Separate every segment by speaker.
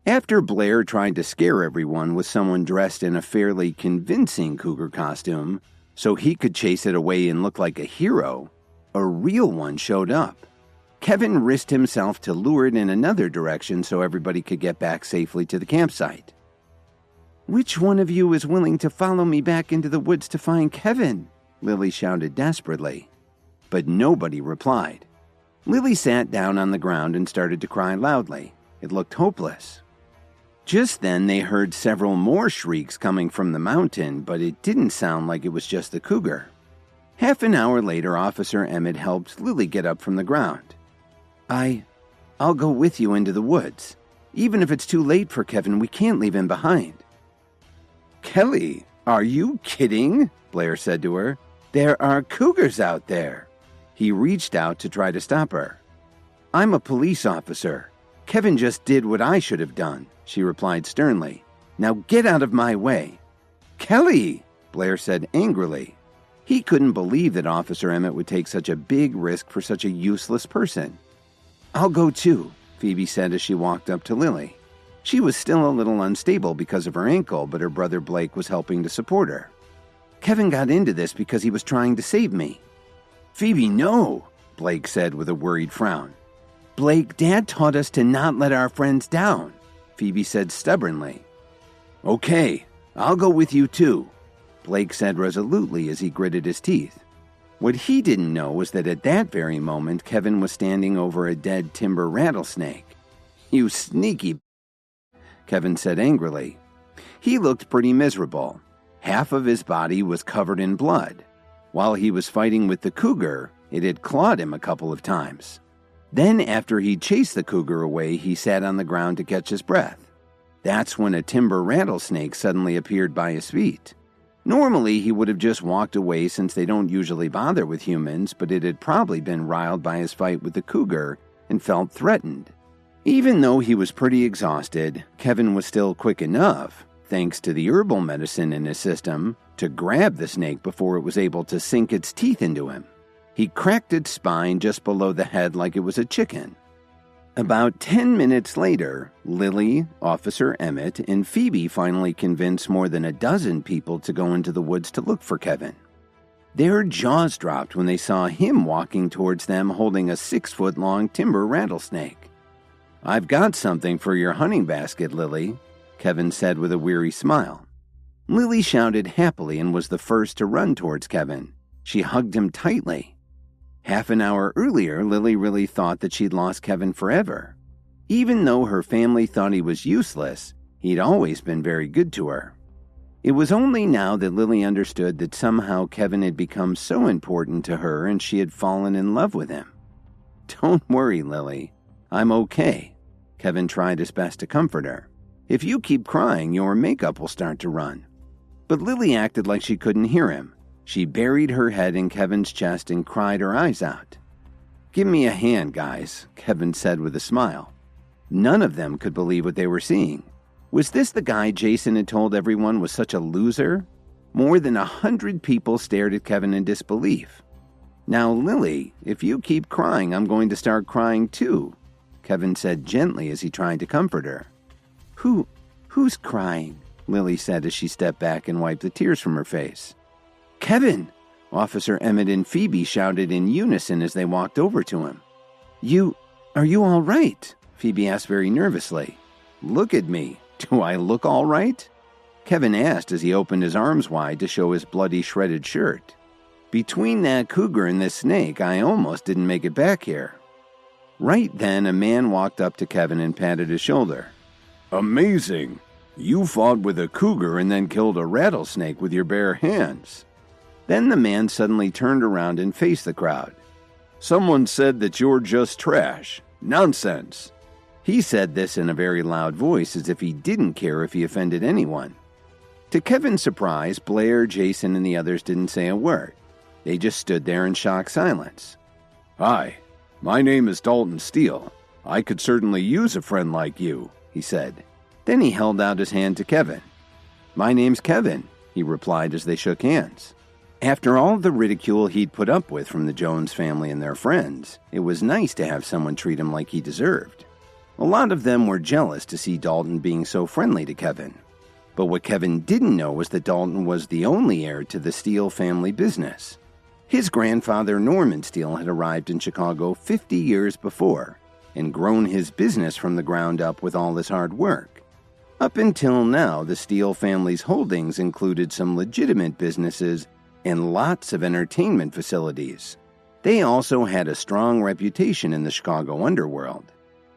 Speaker 1: After Blair tried to scare everyone with someone dressed in a fairly convincing cougar costume so he could chase it away and look like a hero, a real one showed up. Kevin risked himself to lure it in another direction so everybody could get back safely to the campsite. "Which one of you is willing to follow me back into the woods to find Kevin?" Lily shouted desperately. But nobody replied. Lily sat down on the ground and started to cry loudly. It looked hopeless. Just then they heard several more shrieks coming from the mountain, but it didn't sound like it was just the cougar. Half an hour later, Officer Emmett helped Lily get up from the ground. I'll go with you into the woods. Even if it's too late for Kevin, we can't leave him behind." "Kelly, are you kidding?" Blair said to her. "There are cougars out there." He reached out to try to stop her. "I'm a police officer. Kevin just did what I should have done," she replied sternly. "Now get out of my way." "Kelly," Blair said angrily. He couldn't believe that Officer Emmett would take such a big risk for such a useless person. "I'll go too," Phoebe said as she walked up to Lily. She was still a little unstable because of her ankle, but her brother Blake was helping to support her. "Kevin got into this because he was trying to save me." "Phoebe, no," Blake said with a worried frown. "Blake, Dad taught us to not let our friends down," Phoebe said stubbornly. "Okay, I'll go with you too," Blake said resolutely as he gritted his teeth. What he didn't know was that at that very moment, Kevin was standing over a dead timber rattlesnake. "You sneaky," Kevin said angrily. He looked pretty miserable. Half of his body was covered in blood. While he was fighting with the cougar, it had clawed him a couple of times. Then, after he chased the cougar away, he sat on the ground to catch his breath. That's when a timber rattlesnake suddenly appeared by his feet. Normally, he would have just walked away since they don't usually bother with humans, but it had probably been riled by his fight with the cougar and felt threatened. Even though he was pretty exhausted, Kevin was still quick enough, thanks to the herbal medicine in his system, to grab the snake before it was able to sink its teeth into him. He cracked its spine just below the head like it was a chicken. About 10 minutes later, Lily, Officer Emmett, and Phoebe finally convinced more than a dozen people to go into the woods to look for Kevin. Their jaws dropped when they saw him walking towards them holding a 6-foot-long timber rattlesnake. "I've got something for your hunting basket, Lily," Kevin said with a weary smile. Lily shouted happily and was the first to run towards Kevin. She hugged him tightly. Half an hour earlier, Lily really thought that she'd lost Kevin forever. Even though her family thought he was useless, he'd always been very good to her. It was only now that Lily understood that somehow Kevin had become so important to her and she had fallen in love with him. "Don't worry, Lily. I'm okay," Kevin tried his best to comfort her. "If you keep crying, your makeup will start to run." But Lily acted like she couldn't hear him. She buried her head in Kevin's chest and cried her eyes out. "Give me a hand, guys," Kevin said with a smile. None of them could believe what they were seeing. Was this the guy Jason had told everyone was such a loser? More than 100 people stared at Kevin in disbelief. "Now, Lily, if you keep crying, I'm going to start crying too," Kevin said gently as he tried to comfort her. Who's crying?" Lily said as she stepped back and wiped the tears from her face. "Kevin!" Officer Emmett and Phoebe shouted in unison as they walked over to him. Are you all right?" Phoebe asked very nervously. "Look at me. Do I look all right?" Kevin asked as he opened his arms wide to show his bloody shredded shirt. "Between that cougar and this snake, I almost didn't make it back here." Right then, a man walked up to Kevin and patted his shoulder. "Amazing! You fought with a cougar and then killed a rattlesnake with your bare hands." Then the man suddenly turned around and faced the crowd. "Someone said that you're just trash. Nonsense." He said this in a very loud voice as if he didn't care if he offended anyone. To Kevin's surprise, Blair, Jason, and the others didn't say a word. They just stood there in shocked silence. "Hi, my name is Dalton Steele. I could certainly use a friend like you," he said. Then he held out his hand to Kevin. "My name's Kevin," he replied as they shook hands. After all the ridicule he'd put up with from the Jones family and their friends, it was nice to have someone treat him like he deserved. A lot of them were jealous to see Dalton being so friendly to Kevin. But what Kevin didn't know was that Dalton was the only heir to the Steele family business. His grandfather Norman Steele had arrived in Chicago 50 years before and grown his business from the ground up with all his hard work. Up until now, the Steele family's holdings included some legitimate businesses and lots of entertainment facilities. They also had a strong reputation in the Chicago underworld.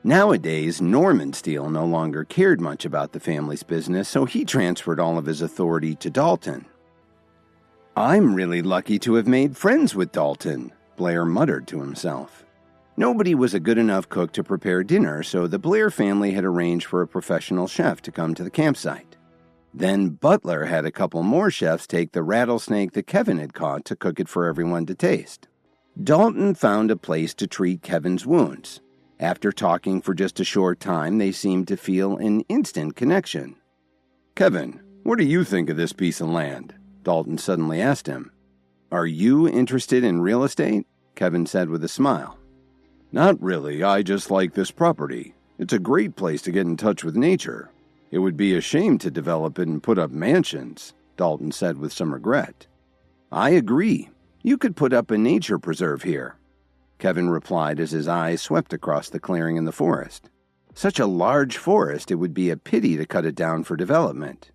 Speaker 1: Nowadays, Norman Steele no longer cared much about the family's business, so he transferred all of his authority to Dalton. "I'm really lucky to have made friends with Dalton," Blair muttered to himself. Nobody was a good enough cook to prepare dinner, so the Blair family had arranged for a professional chef to come to the campsite. Then Butler had a couple more chefs take the rattlesnake that Kevin had caught to cook it for everyone to taste. Dalton found a place to treat Kevin's wounds. After talking for just a short time, they seemed to feel an instant connection. "Kevin, what do you think of this piece of land?" Dalton suddenly asked him. "Are you interested in real estate?" Kevin said with a smile. "Not really, I just like this property. It's a great place to get in touch with nature. It would be a shame to develop it and put up mansions," Dalton said with some regret. "I agree. You could put up a nature preserve here," Kevin replied as his eyes swept across the clearing in the forest. "Such a large forest, it would be a pity to cut it down for development."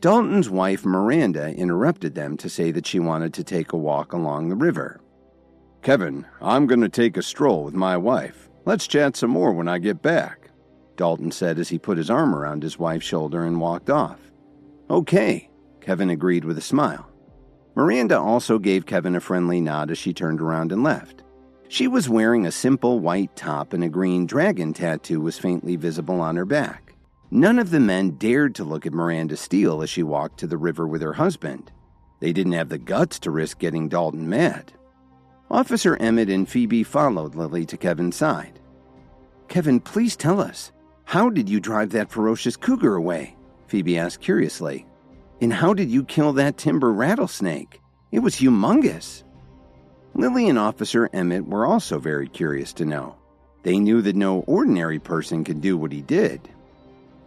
Speaker 1: Dalton's wife Miranda interrupted them to say that she wanted to take a walk along the river. "Kevin, I'm going to take a stroll with my wife. Let's chat some more when I get back," Dalton said as he put his arm around his wife's shoulder and walked off. "Okay," Kevin agreed with a smile. Miranda also gave Kevin a friendly nod as she turned around and left. She was wearing a simple white top and a green dragon tattoo was faintly visible on her back. None of the men dared to look at Miranda Steele as she walked to the river with her husband. They didn't have the guts to risk getting Dalton mad. Officer Emmett and Phoebe followed Lily to Kevin's side. "Kevin, please tell us, how did you drive that ferocious cougar away?" Phoebe asked curiously. "And how did you kill that timber rattlesnake? It was humongous." Lily and Officer Emmett were also very curious to know. They knew that no ordinary person could do what he did.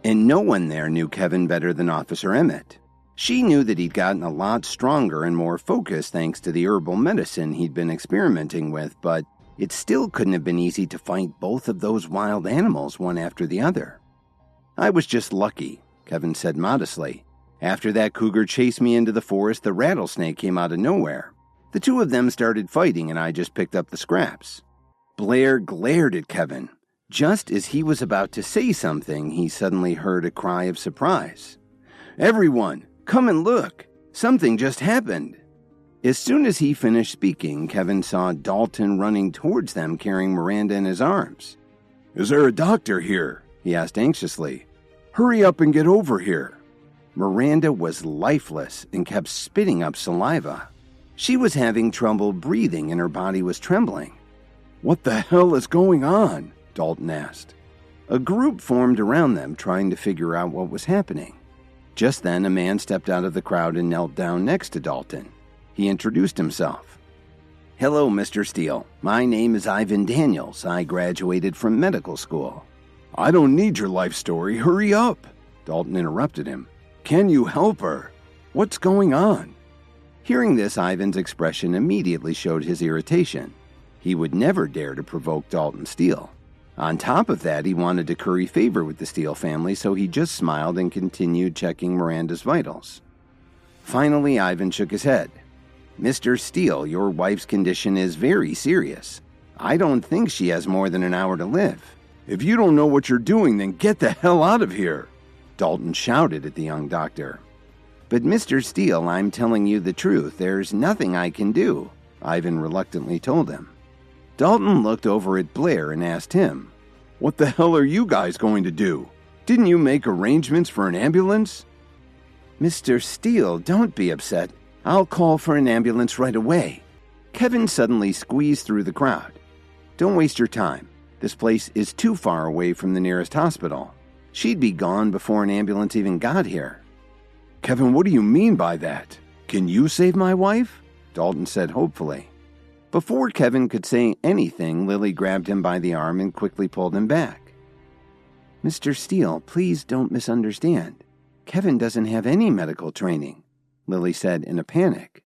Speaker 1: And no one there knew Kevin better than Officer Emmett. She knew that he'd gotten a lot stronger and more focused thanks to the herbal medicine he'd been experimenting with, but it still couldn't have been easy to fight both of those wild animals one after the other. "I was just lucky," Kevin said modestly. "After that cougar chased me into the forest, the rattlesnake came out of nowhere. The two of them started fighting and I just picked up the scraps." Blair glared at Kevin. Just as he was about to say something, he suddenly heard a cry of surprise. "Everyone, come and look! Something just happened!" As soon as he finished speaking, Kevin saw Dalton running towards them carrying Miranda in his arms. "Is there a doctor here?" he asked anxiously. "Hurry up and get over here." Miranda was lifeless and kept spitting up saliva. She was having trouble breathing and her body was trembling. "What the hell is going on?" Dalton asked. A group formed around them trying to figure out what was happening. Just then, a man stepped out of the crowd and knelt down next to Dalton. He introduced himself. "Hello, Mr. Steele. My name is Ivan Daniels. I graduated from medical school." "I don't need your life story. Hurry up!" Dalton interrupted him. "Can you help her? What's going on?" Hearing this, Ivan's expression immediately showed his irritation. He would never dare to provoke Dalton Steele. On top of that, he wanted to curry favor with the Steele family, so he just smiled and continued checking Miranda's vitals. Finally, Ivan shook his head. "Mr. Steele, your wife's condition is very serious. I don't think she has more than an hour to live." "If you don't know what you're doing, then get the hell out of here!" Dalton shouted at the young doctor. "But Mr. Steele, I'm telling you the truth. There's nothing I can do," Ivan reluctantly told him. Dalton looked over at Blair and asked him, "What the hell are you guys going to do? Didn't you make arrangements for an ambulance?" "Mr. Steele, don't be upset. I'll call for an ambulance right away." Kevin suddenly squeezed through the crowd. "Don't waste your time. This place is too far away from the nearest hospital. She'd be gone before an ambulance even got here." "Kevin, what do you mean by that? Can you save my wife?" Dalton said hopefully. Before Kevin could say anything, Lily grabbed him by the arm and quickly pulled him back. Mr. Steele, please don't misunderstand. Kevin doesn't have any medical training, Lily said in a panic.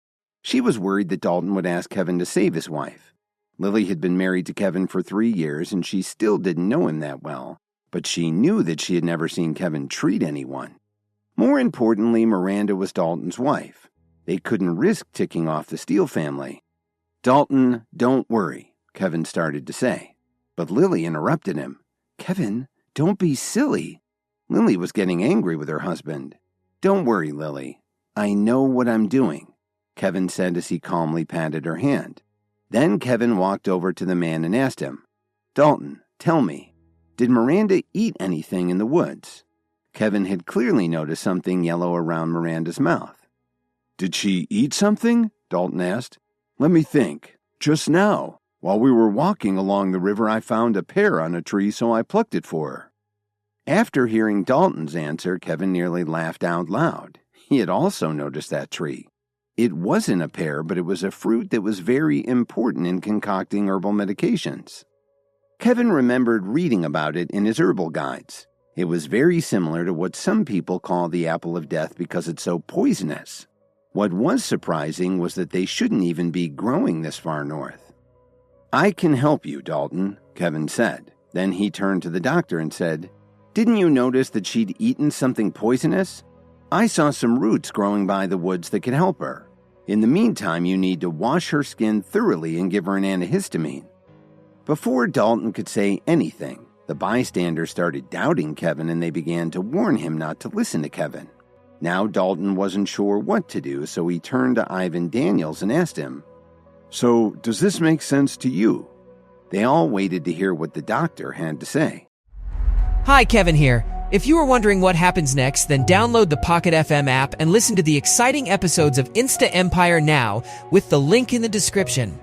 Speaker 1: She was worried that Dalton would ask Kevin to save his wife. Lily had been married to Kevin for 3 years, and she still didn't know him that well, but she knew that she had never seen Kevin treat anyone. More importantly, Miranda was Dalton's wife. They couldn't risk ticking off the Steele family. Dalton, don't worry, Kevin started to say. But Lily interrupted him. Kevin, don't be silly. Lily was getting angry with her husband. Don't worry, Lily. I know what I'm doing, Kevin said as he calmly patted her hand. Then Kevin walked over to the man and asked him, Dalton, tell me, did Miranda eat anything in the woods? Kevin had clearly noticed something yellow around Miranda's mouth. Did she eat something? Dalton asked. Let me think. Just now, while we were walking along the river, I found a pear on a tree, so I plucked it for her. After hearing Dalton's answer, Kevin nearly laughed out loud. He had also noticed that tree. It wasn't a pear, but it was a fruit that was very important in concocting herbal medications. Kevin remembered reading about it in his herbal guides. It was very similar to what some people call the apple of death because it's so poisonous. What was surprising was that they shouldn't even be growing this far north. I can help you, Dalton, Kevin said. Then he turned to the doctor and said, Didn't you notice that she'd eaten something poisonous? I saw some roots growing by the woods that could help her. In the meantime, you need to wash her skin thoroughly and give her an antihistamine. Before Dalton could say anything, the bystanders started doubting Kevin and they began to warn him not to listen to Kevin. Now Dalton wasn't sure what to do, so he turned to Ivan Daniels and asked him, So, does this make sense to you? They all waited to hear what the doctor had to say.
Speaker 2: Hi, Kevin here. If you are wondering what happens next, then download the Pocket FM app and listen to the exciting episodes of Insta Empire now with the link in the description.